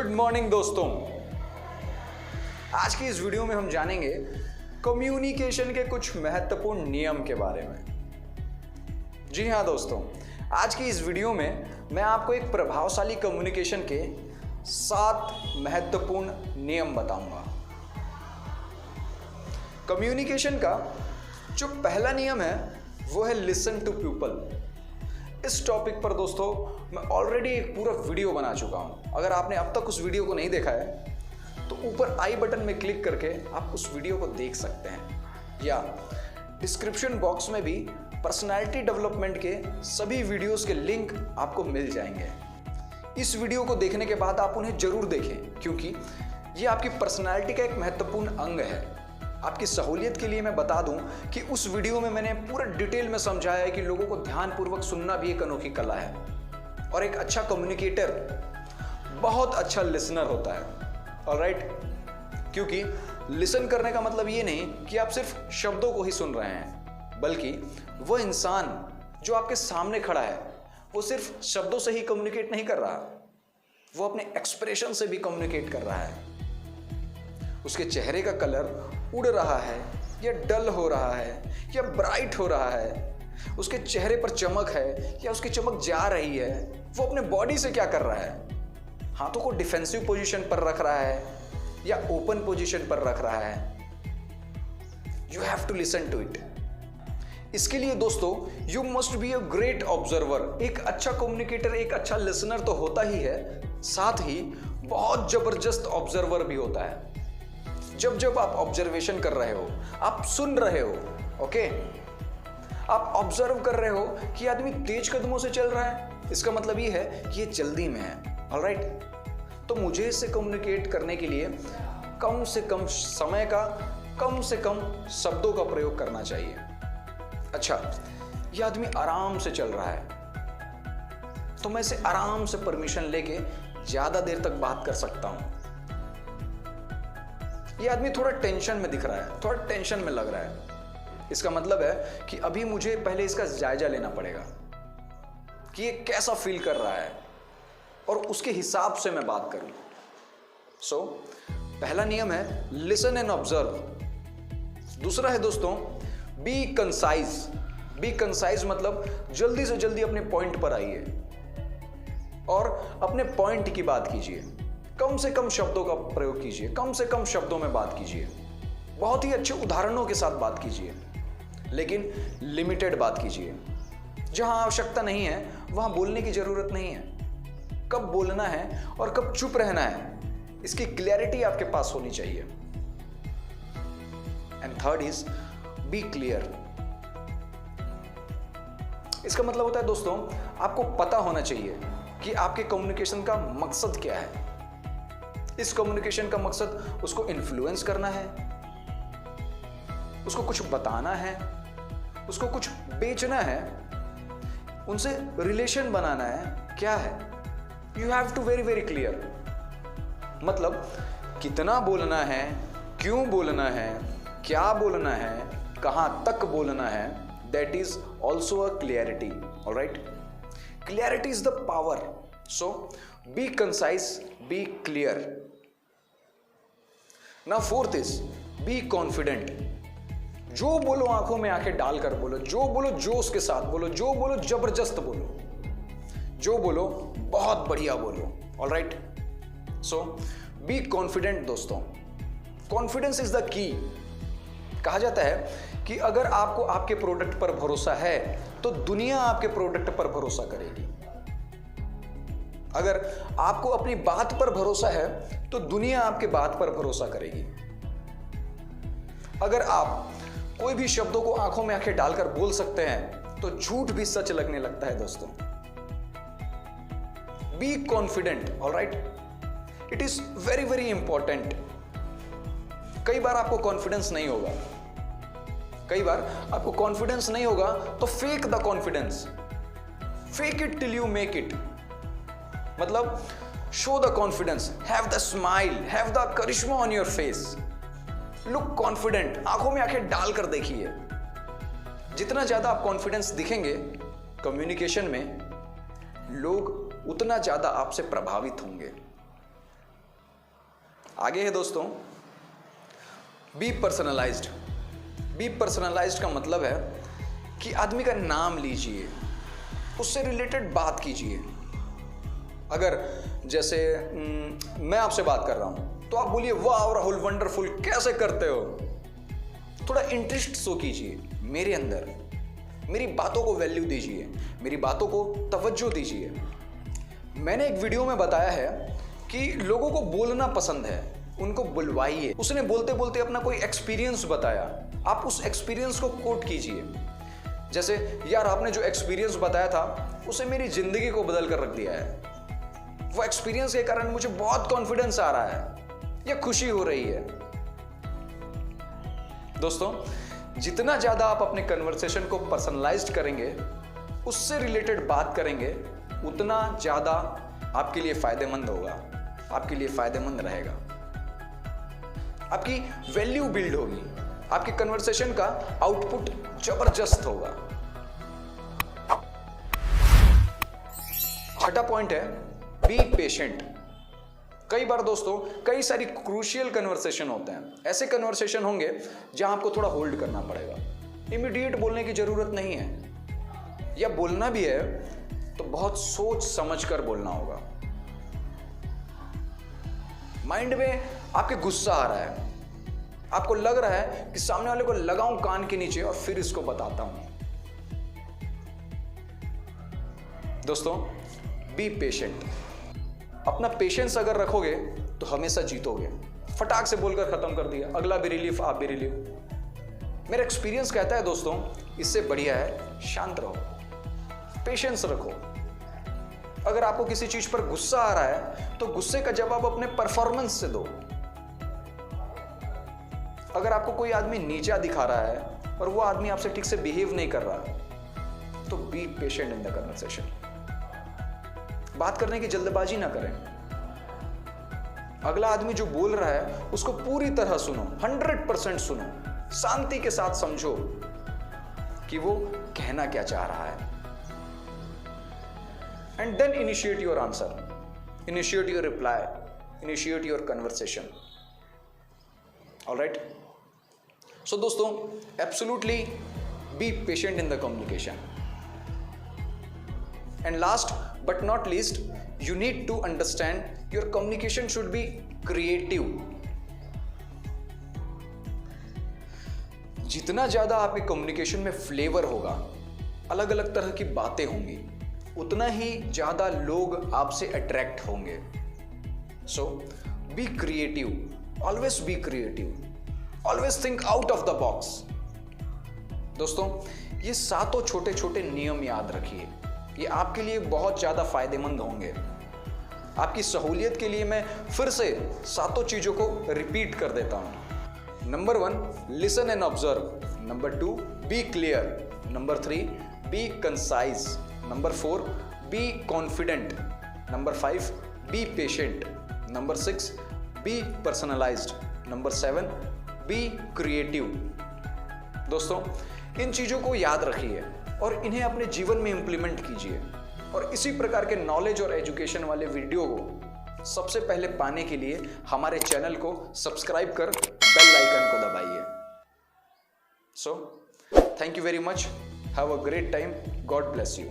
Good morning दोस्तों। आज की इस वीडियो में हम जानेंगे कम्युनिकेशन के कुछ महत्वपूर्ण नियम के बारे में। जी हाँ दोस्तों, आज की इस वीडियो में मैं आपको एक प्रभावशाली कम्युनिकेशन के 7 महत्वपूर्ण नियम बताऊंगा। कम्युनिकेशन का जो पहला नियम है वो है लिसन टू पीपल। इस टॉपिक पर दोस्तों मैं ऑलरेडी एक पूरा वीडियो बना चुका हूं। अगर आपने अब तक उस वीडियो को नहीं देखा है तो ऊपर आई बटन में क्लिक करके आप उस वीडियो को देख सकते हैं, या डिस्क्रिप्शन बॉक्स में भी पर्सनालिटी डेवलपमेंट के सभी वीडियोस के लिंक आपको मिल जाएंगे। इस वीडियो को देखने के बाद आप उन्हें जरूर देखें, क्योंकि ये आपकी पर्सनालिटी का एक महत्वपूर्ण अंग है। आपकी सहूलियत के लिए मैं बता दूं कि उस वीडियो में मैंने पूरा डिटेल में समझाया है कि लोगों को ध्यानपूर्वक सुनना भी एक अनोखी कला है, और एक अच्छा कम्युनिकेटर बहुत अच्छा लिसनर होता है। ऑलराइट, क्योंकि लिसन करने का मतलब ये नहीं कि आप सिर्फ शब्दों को ही सुन रहे हैं, बल्कि वो इंसान जो आपके सामने खड़ा है वो सिर्फ शब्दों से ही कम्युनिकेट नहीं कर रहा, वो अपने एक्सप्रेशन से भी कम्युनिकेट कर रहा है। उसके चेहरे का कलर उड़ रहा है या डल हो रहा है या ब्राइट हो रहा है, उसके चेहरे पर चमक है या उसकी चमक जा रही है, वो अपने बॉडी से क्या कर रहा है, हाथों को डिफेंसिव पोजीशन पर रख रहा है या ओपन पोजीशन पर रख रहा है। You have to listen to it. इसके लिए दोस्तों you must be a great observer. एक अच्छा कम्युनिकेटर एक अच्छा लिसनर तो होता ही है, साथ ही बहुत जबरदस्त ऑब्जर्वर भी होता है। जब जब आप ऑब्जर्वेशन कर रहे हो, आप सुन रहे हो, ओके, आप ऑब्जर्व कर रहे हो कि आदमी तेज कदमों से चल रहा है, इसका मतलब ये है कि ये जल्दी में है। ऑलराइट, तो मुझे इससे कम्युनिकेट करने के लिए कम से कम समय का, कम से कम शब्दों का प्रयोग करना चाहिए। अच्छा, ये आदमी आराम से चल रहा है तो मैं इसे आराम से परमिशन लेके ज्यादा देर तक बात कर सकता हूं। ये आदमी थोड़ा टेंशन में दिख रहा है, थोड़ा टेंशन में लग रहा है, इसका मतलब है कि अभी मुझे पहले इसका जायजा लेना पड़ेगा कि ये कैसा फील कर रहा है, और उसके हिसाब से मैं बात करूं। सो पहला नियम है लिसन एंड ऑब्जर्व। दूसरा है दोस्तों बी कंसाइज। बी कंसाइज मतलब जल्दी से जल्दी अपने पॉइंट पर आइए और अपने पॉइंट की बात कीजिए। कम से कम शब्दों का प्रयोग कीजिए, कम से कम शब्दों में बात कीजिए, बहुत ही अच्छे उदाहरणों के साथ बात कीजिए, लेकिन लिमिटेड बात कीजिए। जहां आवश्यकता नहीं है वहां बोलने की जरूरत नहीं है। कब बोलना है और कब चुप रहना है, इसकी क्लैरिटी आपके पास होनी चाहिए। And third is be clear. इसका मतलब होता है दोस्तों आपको पता होना चाहिए कि आपके कम्युनिकेशन का मकसद क्या है। इस कम्युनिकेशन का मकसद उसको इन्फ्लुएंस करना है, उसको कुछ बताना है, उसको कुछ बेचना है, उनसे रिलेशन बनाना है, क्या है। You have to very very clear. मतलब कितना बोलना है, क्यों बोलना है, क्या बोलना है, कहां तक बोलना है, that is also a clarity. Alright, clarity is the power. So be concise, be clear. Now fourth is be confident। जो बोलो आंखों में आंखें डालकर बोलो, जो बोलो जोश के साथ बोलो, जो बोलो जबरदस्त बोलो, जो बोलो बहुत बढ़िया बोलो। ऑलराइट, सो बी कॉन्फिडेंट दोस्तों। Confidence is the key. कहा जाता है कि अगर आपको आपके प्रोडक्ट पर भरोसा है तो दुनिया आपके प्रोडक्ट पर भरोसा करेगी। अगर आपको अपनी बात पर भरोसा है तो दुनिया आपके बात पर भरोसा करेगी। अगर आप कोई भी शब्दों को आंखों में आंखें डालकर बोल सकते हैं तो झूठ भी सच लगने लगता है दोस्तों। Be confident. Alright, it is very very important. कई बार आपको कॉन्फिडेंस नहीं होगा, कई बार आपको कॉन्फिडेंस नहीं होगा तो fake the confidence. Fake it till you make it. मतलब show the confidence, have the smile, have the charisma on your face, look confident. आंखों में आंखें डालकर देखिए। जितना ज्यादा आप कॉन्फिडेंस दिखेंगे कम्युनिकेशन में, लोग उतना ज्यादा आपसे प्रभावित होंगे। आगे है दोस्तों, बी पर्सनलाइज्ड। बी पर्सनलाइज्ड का मतलब है कि आदमी का नाम लीजिए, उससे रिलेटेड बात कीजिए। अगर जैसे मैं आपसे बात कर रहा हूं तो आप बोलिए वाह राहुल वंडरफुल, कैसे करते हो। थोड़ा इंटरेस्ट शो कीजिए मेरे अंदर, मेरी बातों को वैल्यू दीजिए, मेरी बातों को तवज्जो दीजिए। मैंने एक वीडियो में बताया है कि लोगों को बोलना पसंद है, उनको बुलवाइए। उसने बोलते बोलते अपना कोई एक्सपीरियंस बताया, आप उस एक्सपीरियंस को कोट कीजिए। जैसे यार आपने जो एक्सपीरियंस बताया था उसे मेरी जिंदगी को बदल कर रख दिया है, वो एक्सपीरियंस के कारण मुझे बहुत कॉन्फिडेंस आ रहा है या खुशी हो रही है। दोस्तों, जितना ज्यादा आप अपने कन्वर्सेशन को पर्सनलाइज्ड करेंगे, उससे रिलेटेड बात करेंगे, उतना ज्यादा आपके लिए फायदेमंद होगा, आपके लिए फायदेमंद रहेगा। आपकी वैल्यू बिल्ड होगी, आपके कन्वर्सेशन का आउटपुट जबरदस्त होगा। छठा पॉइंट है, बी पेशेंट। कई बार दोस्तों कई सारी क्रूशियल कन्वर्सेशन होते हैं, ऐसे कन्वर्सेशन होंगे जहां आपको थोड़ा होल्ड करना पड़ेगा। इमीडिएट बोलने की जरूरत नहीं है, या बोलना भी है तो बहुत सोच समझ कर बोलना होगा। माइंड में आपके गुस्सा आ रहा है, आपको लग रहा है कि सामने वाले को लगाऊं कान के नीचे और फिर इसको बताता हूं। दोस्तों, बी पेशेंट। अपना पेशेंस अगर रखोगे तो हमेशा जीतोगे। फटाक से बोलकर खत्म कर दिया, अगला भी रिलीफ, आप भी रिलीफ। मेरा एक्सपीरियंस कहता है दोस्तों, इससे बढ़िया है शांत रहो, पेशेंस रखो। अगर आपको किसी चीज पर गुस्सा आ रहा है तो गुस्से का जवाब अपने परफॉर्मेंस से दो। अगर आपको कोई आदमी नीचा दिखा रहा है और वो आदमी आपसे ठीक से बिहेव नहीं कर रहा, तो B patient in the conversation. बात करने की जल्दबाजी ना करें। अगला आदमी जो बोल रहा है उसको पूरी तरह सुनो, 100% सुनो, शांति के साथ समझो कि वो कहना क्या चाह रहा है। And then initiate your answer, initiate your reply, initiate your conversation. Alright, so दोस्तों, absolutely be patient in the communication. And last but not least, you need to understand your communication should be creative. जितना ज्यादा आपके communication में flavour होगा, अलग अलग तरह की बातें होंगी, उतना ही ज्यादा लोग आपसे अट्रैक्ट होंगे। So be creative, always be creative, always think out of the box. दोस्तों, ये 7 छोटे छोटे नियम याद रखिए, ये आपके लिए बहुत ज़्यादा फायदेमंद होंगे। आपकी सहूलियत के लिए मैं फिर से 7 चीज़ों को रिपीट कर देता हूँ। Number 1, listen and observe. Number 2, be clear. Number 3, be concise. Number 4, be confident. Number 5, be patient. Number 6, be personalised. Number 7, be creative. दोस्तों, इन चीज़ों को याद रखिए और इन्हें अपने जीवन में इंप्लीमेंट कीजिए। और इसी प्रकार के नॉलेज और एजुकेशन वाले वीडियो को सबसे पहले पाने के लिए हमारे चैनल को सब्सक्राइब कर बेल आइकन को दबाइए। So thank you very much, have a great time, God bless you.